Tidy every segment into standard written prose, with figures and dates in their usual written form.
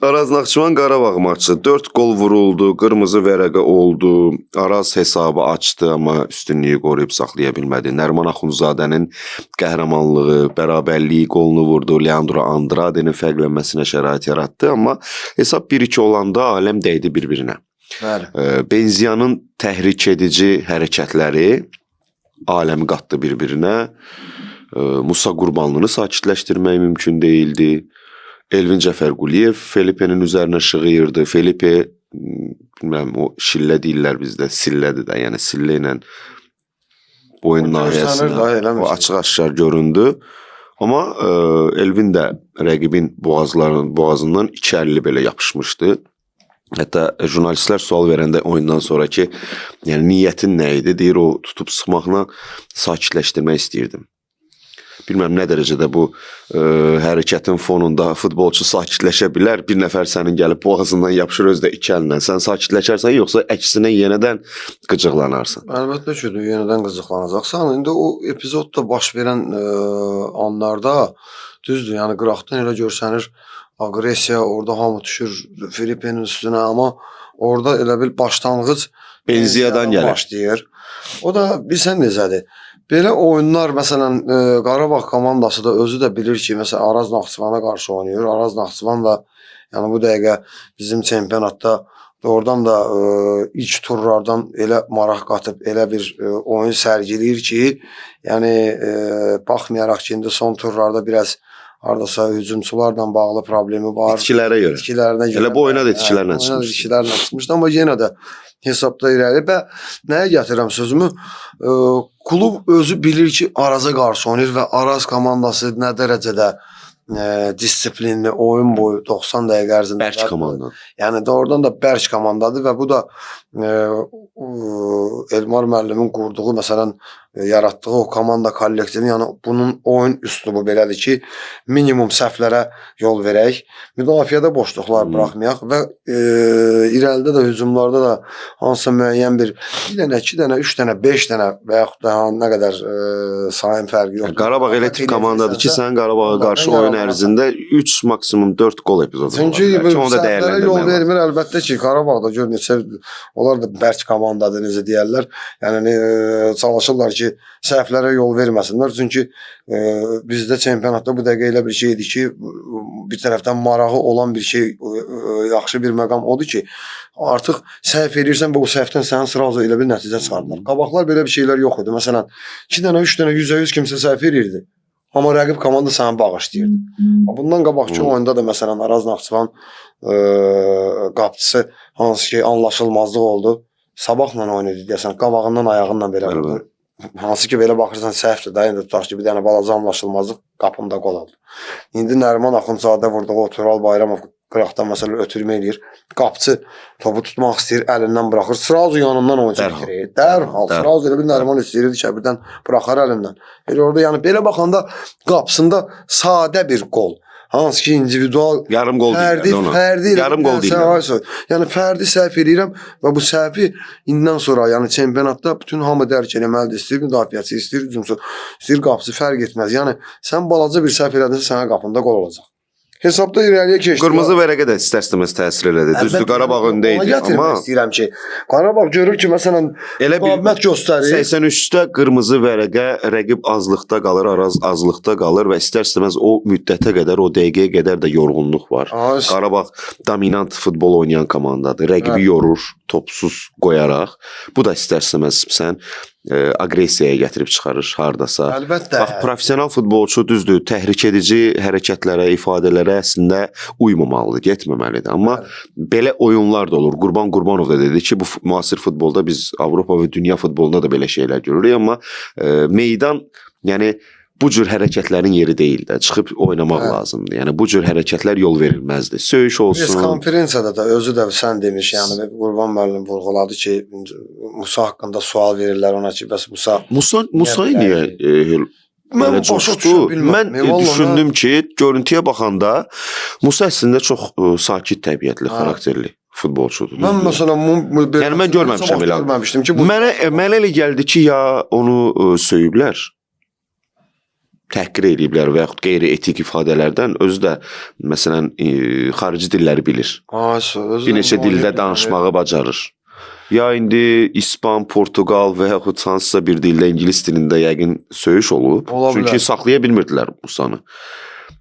Araz Naxçıvan Qarabağ maçı 4 gol vuruldu, qırmızı vərəqə oldu. Araz hesabı açdı, amma üstünlüyü qoruyub saxlaya bilmədi. Nəriman Axundzadənin qəhrəmanlığı, bərabərliyi qolunu vurdu. Leandro Andrade'nin fərqlənməsinə şərait yaratdı, amma hesab 1-2 olanda aləm dəydi bir-birinə. Bəli. Benziyanın təhrik edici hərəkətləri aləmi qatdı bir-birinə. Musa Qurbanlını sakitləşdirmək mümkün değildi. Elvin Cəfərquliyev Felipe'nin üzərinə şığıyırdı. Felipe, bilməm, o şillə deyirlər bizdə, sillədir də, yəni sillə ilə boyun nahiyəsinə o açıq-aşkar göründü. Amma Elvin də rəqibin boğazından içərili belə yapışmışdı. Hətta jurnalistlər sual verəndə oyundan sonraki, yəni niyyətin nə idi? Deyir, o tutub sıxmaqla sakitləşdirmək istəyirdim. Bilməm nə dərəcədə bu hərəkətin fonunda futbolçu sakitləşə bilər. Bir nəfər sənin gəlib boğazından yapışır özdə iki əlinlə. Sən sakitləşərsən, yoxsa əksinə yenədən qıcıqlanarsan? Əlbəttə ki, yenədən qıcıqlanacaqsan. İndi o epizodda baş verən anlarda düzdür, yəni qıraqdan elə görsənir agresiya, orada hamı düşür Felipe'nin üstünə, amma orada elə bil başlanğıc Benziyadan başlayır. O da bilsən necədir? Belə oyunlar, məsələn, Qarabağ komandası da özü də bilir ki, məsələn, Araz Naxçıvana qarşı oynayır. Araz Naxçıvan da, yəni bu dəqiqə bizim çempionatda oradan da ilk turlardan elə maraq qatıb, elə bir oyun sərgiləyir ki, yəni baxmayaraq ki, indi son turlarda biraz hardasa hücumçularla bağlı problemi var. İtkilərə görə. İtkilərinə görə. Elə bu oyuna da itkilərlə çıxmışdı. İtkilərlə çıxmışdı, amma yenə də hesabda irəli. Və nəyə gətirəm sözümü? Klub özü bilir ki, Araza qarşı oynayır və Araz komandası nə dərəcədə disiplinli oyun boyu 90 dəqiqə ərzində. Bərk komandadır. Yəni doğrudan da bərk komandadır və bu da Elmar müəllimin qurduğu, məsələn, yaratdığı o komanda kollektivini, yəni bunun oyun üslubu belədir ki, minimum səhvlərə yol verək, müdafiədə boşluqlar buraxmayaq və irəlidə də, hücumlarda da hansısa müəyyən bir dənə, 2 dənə, 3 dənə, 5 dənə və yaxud da nə qədər sayın fərqi yoxdur. Qarabağ elə tip komandadır ki, sən Qarabağa qarşı oyun ərzində 3 maksimum 4 gol epizodu var. Çünki səhvlərə yol vermir, əlbəttə ki, Qarabağda gör neçə, onlar da bərk komandadır, necə deyərlər. Yəni çalışırlar ki, səhvlərə yol verməsinlər. Çünki bizdə çempionatda bu dəqiqə elə bir şeydir ki, bir tərəfdən marağı olan bir şey, yaxşı bir məqam odur ki, artıq səhv edirsən və o səhvdən sənin sırazu elə bir nəticə çıxardılar. Qabaqlar belə bir şeylər yox idi. Məsələn, 2 dənə, 3 dənə, 100% kimsə səhv edirdi. Amma rəqib komanda səni bağışlayırdı. Bundan qabaqçı oyunda da məsələn Araz Naxçıvan qapıçısı hansı ki anlaşılmazlıq oldu. Sabahla oynadı deyəsən, qabağından ayağınla belə vurdu. Hansı ki belə baxırsan səhvdir da, indi tutaq ki bir dənə balaca anlaşılmazlıq qapımda qol oldu. İndi Nəriman Axundzadə vurduğu o Tural Bayramov qıraqdan məsələn ötürmə eləyir. Qapıçı topu tutmaq istəyir, əlindən buraxır. Sırazu yanından oyuncu bitirir. Dərhal. Sırazu elə bir Nəriman istəyirdi ki, birdən buraxar əlindən. Elə orada yəni belə baxanda qapısında sadə bir qol. Hansı ki individual yarım gol fərdi yarım gol deyil. Yəni fərdi səhv edirəm və bu səhvi indən sonra yəni çempionatda bütün hamı dərk eləməlidir. İstəyir müdafiəçi, istəyir hücumçu, istəyir qapıçı fərq etməz. Yəni sən balaca bir səhv elədinsə sənin qapında qol olacaq. Hesabda irəliyə keçdi. Qırmızı vərəqə də istər-istəməz təsir elədi. Düzdür, Qarabağ öndə idi, amma istəyirəm ki, Qarabağ görür ki, məsələn, müqavimət göstərir. 83-də qırmızı vərəqə, rəqib azlıqda qalır, Araz azlıqda qalır və istər-istəməz o müddətə qədər, o dəqiqəyə qədər də yorğunluq var. Qarabağ dominant futbol oynayan komandadır. Rəqibi yorur, topsuz qoyaraq. Bu da istər-istəməz sən aqressiyaya gətirib çıxarır hardasa. Əlbəttə. Bax, professional futbolçu düzdür, təhrik edici hərəkətlərə, ifadələrə əslində uymamalıdır, getməməlidir. Amma belə oyunlar da olur. Qurban Qurbanov da dedi ki, bu müasir futbolda biz Avropa və dünya futbolunda da belə şeylər görürük, amma meydan, yəni bu cür hərəkətlərin yeri deyil də, çıxıb oynamaq lazımdır. Yəni bu cür hərəkətlər yol verilməzdir. Söyüş olsun. Biz konferansiyada da özü də sən demiş, yəni Qurban müəllim vurğuladı ki, Musa haqqında sual verirlər ona ki, bəs Musa'yı niyə mən başa düşə bilməm. Mən düşündüm ki, görüntüyə baxanda Musa əslində çox sakit təbiətli, xarakterli futbolçudur. Mən məsələn yəni mən görməmişəm elə. Mənə elə gəldi ki, ya onu söyüblər. təhqir ediblər və yaxud qeyri-etik ifadələrdən özü də məsələn xarici dilləri bilir. Bir neçə dildə danışmağı bacarır. Ya indi İspan, Portuqal və yaxud hansısa bir dildə ingilis dilində yəqin söyüş olub. Çünki saxlaya bilmirdilər Musanı.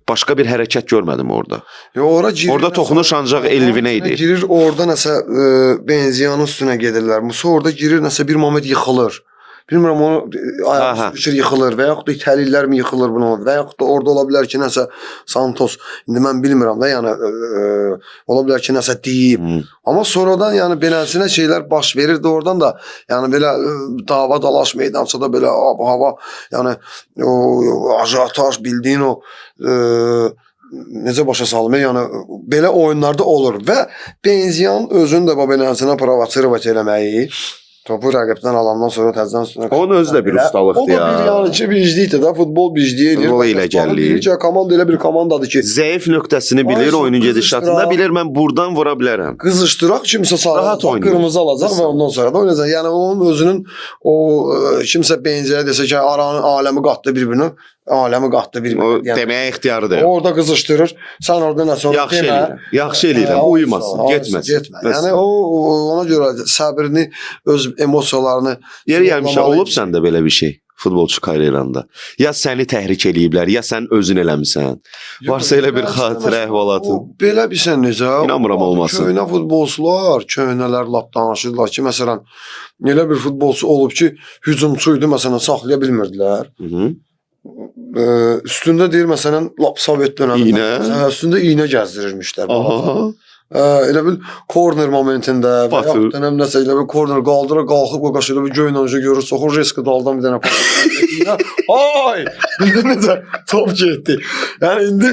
Başqa bir hərəkət görmədim orada. Orada toxunuş ancaq Elvinə idi. Girir orada nəsə Benziyanın üstünə gedirlər. Musa orada girir nəsə bir moment yıxılır. Bilmirəm onu ayağı düşür yıxılır və yaxud da itəlirlərmi yıxılır bunu və yaxud da orada ola bilər ki nəsə Santos indi mən bilmirəm də yəni ola bilər ki nəsə deyib. Amma sonradan yəni beləsinə şeylər baş verirdi oradan da yəni belə dava dalaş meydançada belə hava yəni o ajotaj bildiyin o necə başa salmır yəni belə oyunlarda olur və Benziyan özünü də beləsinə provosировать eləməyi topu rəqibdən alandan sonra təzədən üstünə. Onun özü də bir ustalıqdır ya. O da bir yəni ki, biclikdir də, futbol bicliyi eləyir. Futbol ilə gəllir. Komanda elə bir komandadır ki, zəif nöqtəsini bilir, oyunun gedişatında bilir, mən buradan vura bilərəm. Qızışdıraq kimsə sarı qırmızı alacaq və ondan sonra da oynayacaq. Yəni onun özünün o kimsə benziyə desə ki, aranın aləmi qatdı bir-birinə. Aləmi qatdı bir-birinə. Yəni, deməyə ixtiyarıdır. Orada qızışdırır. Sən orada nə sonra demə. Yaxşı eləyirəm. Uyumasın, getməsin. Yəni ona görə səbrini, öz emosiyalarını yeri gəlmişə olub səndə belə bir şey futbolçu karyeranda. Ya səni təhrik eləyiblər, ya sən özün eləmisən. Varsa elə bir xatirə əhvalatın. Belə bilsən necə? İnanmıram olmasın. Köhnə futbolçular, köhnələr lap danışırlar ki, məsələn, elə bir futbolçu olub ki, hücumçuydu, məsələn, saxlaya bilmirdilər. Üstündə deyir məsələn lap Sovet dövründə üstündə iynə gəzdirirmişlər. Elə bil korner momentində və yaxud da nəsə elə bir korner qaldırır, qalxıb o qaşı elə bir göynə görür, soxur riski daldan bir dənə pas. Ay! İndi necə top getdi. Yəni indi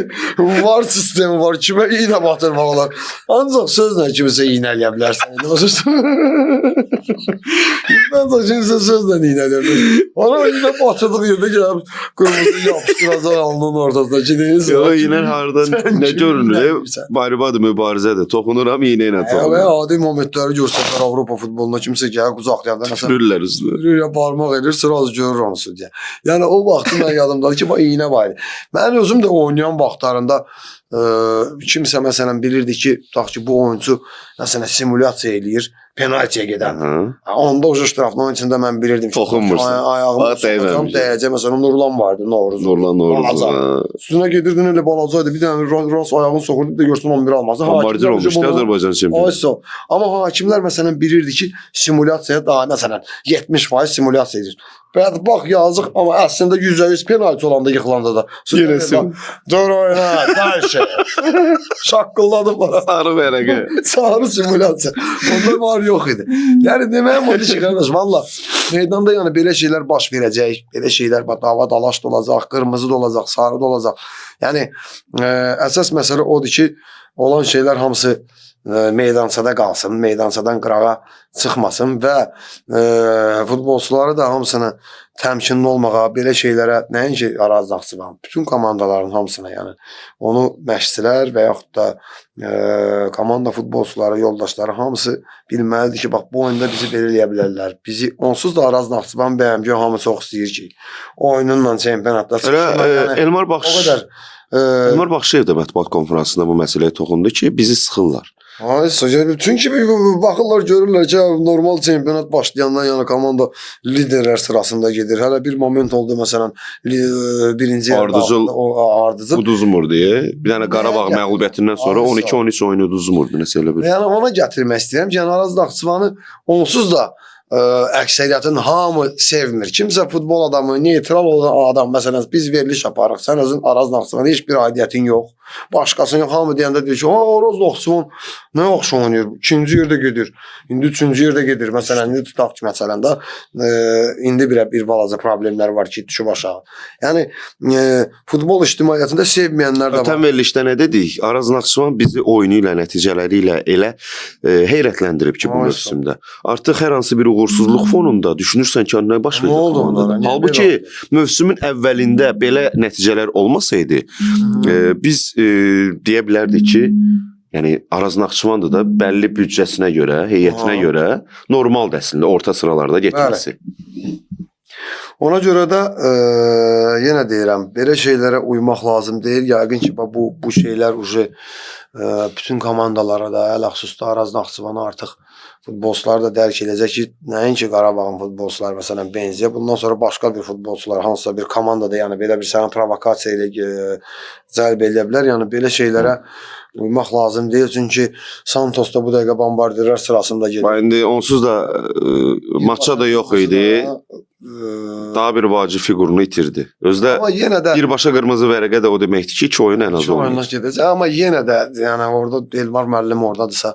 var sistemi var, kimə iynə batırmaq olar. Ancaq sözlə kimisə iynələyə bilərsən. Ancaq kimisə sözlə iynələyə bilərsən. Ona iynə batırdıq yerdə gəlib qırmızı yapışdıracaq alnının ortasında ki, deyilsin. Yox, iynə haradan nə görünür? Baribadır, mübarizədir. Toxunuram iynə ilə toxunur. Adi momentləri görsəklər Avropa futboluna kimsə gəlir qucaqlayanda nəsə tüpürürlər üstünə. Ya barmaq edir, sıraz görür onu südyə. Yəni o vaxtı mən yadımdadır ki, iynə var idi. Mən özüm də oynayan vaxtlarında kimsə məsələn bilirdi ki, tutaq ki bu oyunçu məsələn simulyasiya eləyir, penaltiyə gedən. Onda ucu ştrafın içində mən bilirdim ki, ayağımı sokacam, dəyəcək. Məsələn, Nurlan vardı, Novruz. Nurlan. Üstünə gedirdin, elə balacaydı. Bir dənə rast ayağını soxurdu da görsün 11 almazdı. Bombardier olmuşdu Azərbaycan çempionu. Amma hakimlər məsələn bilirdi ki, simulyasiyaya daha məsələn 70% simulyasiya edir. Bəli, bax yazıq, amma əslində 100% penalti olanda yıxılanda da. Dur oyna, dayışı. Şaqqılladıblar. Sarı vərəqə. Sarı simulyasiya. Onda var yox idi. Yəni deməyim odur ki, qardaş, valla meydanda yəni belə şeylər baş verəcək. Belə şeylər dava dalaş da olacaq, qırmızı da olacaq, sarı da olacaq. Yəni əsas məsələ odur ki, olan şeylər hamısı meydançada qalsın, meydançadan qırağa çıxmasın və futbolçuları da hamısını təmkinli olmağa, belə şeylərə nəinki Araz Naxçıvan, bütün komandaların hamısına yəni onu məşqçilər və yaxud da komanda futbolçuları, yoldaşları hamısı bilməlidir ki, bax bu oyunda bizi belə eləyə bilərlər. Bizi onsuz da Araz Naxçıvan bəyəm hamı çox istəyir ki, oyununla çempionatda çıxsın. Elmar Baxışev Elmar Baxışev də mətbuat konferansında bu məsələyə toxundu ki, bizi sıxırlar. Çünki baxırlar, görürlər ki, normal çempionat başlayandan yəni komanda liderlər sırasında gedir. Hələ bir moment oldu, məsələn, birinci Ardıcıl uduzmur deyə. Bir dənə Qarabağ məğlubiyyətindən sonra 12-13 oyunu uduzmurdu, nəsə elə bir. Yəni ona gətirmək istəyirəm ki, Araz Naxçıvanı onsuz da əksəriyyətin hamı sevmir. Kimsə futbol adamı, neytral olan adam, məsələn, biz veriliş yaparıq. Sən özün Araz Naxçıvana heç bir aidiyyətin yox. Başqasının yox. Hamı deyəndə deyir ki, Araz Naxçıvan nə yaxşı oynayır? 2-ci yerdə gedir. İndi 3-cü yerdə gedir. Məsələn, indi tutaq ki, məsələn də indi bir balaca problemlər var ki, düşüb aşağı. Yəni futbol ictimaiyyətində sevməyənlər də var. Ötən verilişdə nə dedik? Araz Naxçıvan bizi oyunu ilə, nəticələri ilə elə heyrətləndirib ki, bu mövsümdə. Artıq hər hansı bir uğursuzluq fonunda düşünürsən ki, nə baş verir? Halbuki mövsümün əvvəlində belə nəticələr olmasaydı, biz deyə bilərdik ki, yəni Araz Naxçıvandır da bəlli büdcəsinə görə, heyətinə görə normaldır əslində orta sıralarda getməsi. Ona görə də yenə deyirəm, belə şeylərə uymaq lazım deyil. Yəqin ki, bu şeylər uje bütün komandalara da, ələxüsus da Araz Naxçıvana artıq futbolçular da dərk edəcək ki, nəinki Qarabağın futbolçuları məsələn benziyə. Bundan sonra başqa bir futbolçular hansısa bir komandada, yəni belə bir sənə provokasiya ilə cəlb edə bilər. Yəni belə şeylərə uymaq lazım deyil. Çünki Santos da bu dəqiqə bombardirlər sırasında gedir. İndi onsuz da maçda da yox idi. Daha bir vacib figurunu itirdi. Özdə Amma yenə də birbaşa qırmızı vərəqə də o deməkdir ki, 2 oyun ən az oyunlar oynayır. gedəcək. Amma yenə də yəni orada Elmar müəllim ordadırsa,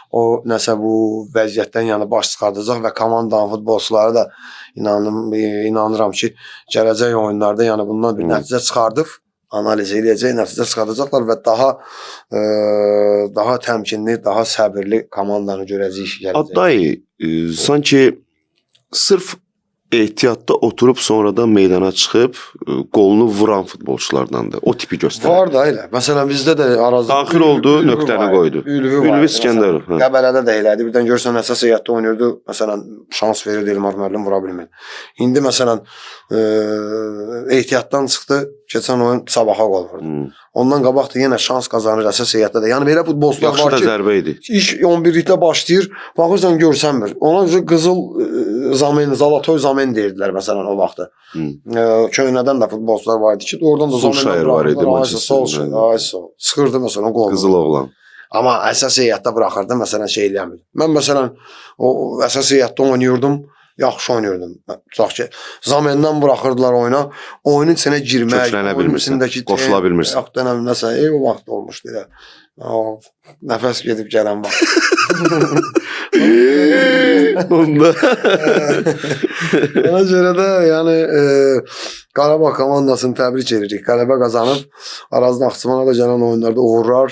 o nəsə bu vəziyyətdən yəni baş çıxardacaq və komandanın futbolçuları da inanıram ki, gələcək oyunlarda yəni bundan bir nəticə çıxardıb analiz edəcək, nəticə çıxardacaqlar və daha təmkinli, daha səbirli komandanı görəcəyik gələcək. Hatta sanki sırf ehtiyatda oturub sonradan meydana çıxıb qolunu vuran futbolçulardandır. O tipi göstərir. Var da elə. Məsələn bizdə də Arazda Daxil oldu, nöqtəni qoydu. Ülvi İskəndərov. Qəbələdə də elədi. Birdən görsən əsas heyətdə oynayırdı. Məsələn şans verirdi Elmar müəllim vura bilmir. İndi məsələn ehtiyatdan çıxdı. Keçən oyun Sabaha qol vurdu. Ondan qabaq da yenə şans qazanır əsas heyətdə də. Yəni belə futbolçular Yaxşı var da ki, zərbə idi. ilk 11-likdə başlayır. Baxırsan görsənmir. Ona görə qızıl Zamen, Zalatoy Zamen deyirdilər məsələn o vaxtda. Köynədən də futbolçular var idi ki, oradan da Sulşayer var idi. Çıxırdı məsələn qol. Qızıl oğlan. Amma əsas heyətdə buraxırdı məsələn şey eləmir. Mən məsələn o əsas heyətdə oynayırdım. Yaxşı oynayırdım. Tutaq ki, Zamendən buraxırdılar oyuna. Oyunun içinə girmək, Köklənə oyunun bilmirsən, içindəki qoşula bilmirsən. Yox, dənəm nəsə, o vaxt olmuşdu elə. Nəfəs gedib gələn vaxt. Onda Ona görə də yəni Qarabağ komandasını təbrik edirik. Qələbə qazanıb Araz Naxçıvana da gələn oyunlarda uğurlar.